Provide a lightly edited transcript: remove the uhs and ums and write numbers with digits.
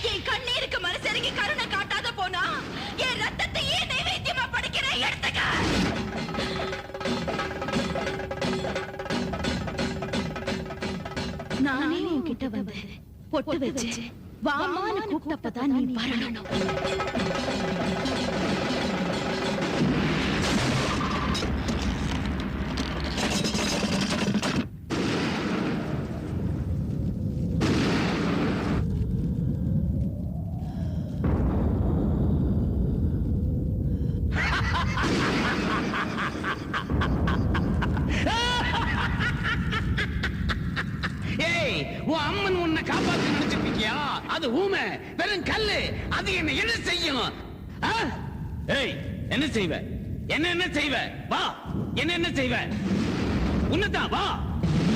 என் கண்ணீருக்கு மனசரிங்கி கருணை காட்டாத போனா என் ரத்தத்தையே நைவேத்தியமா படைக்கிறேன். எடுத்துக்க. நானே உன்கிட்ட வந்து பொட்டு வச்சு வாமான்னு கூப்பிட்டப்பதான் நீ வரணும். அம்மன் உன்னை காப்பாற்ற நினைச்சிருக்கியா? அது ஊமை, வெறும் கல்லு. அது என்ன செய்யும்? என்ன செய்வ? என்ன செய்வ? வா, என்ன செய்வ? உன்னதான் வா.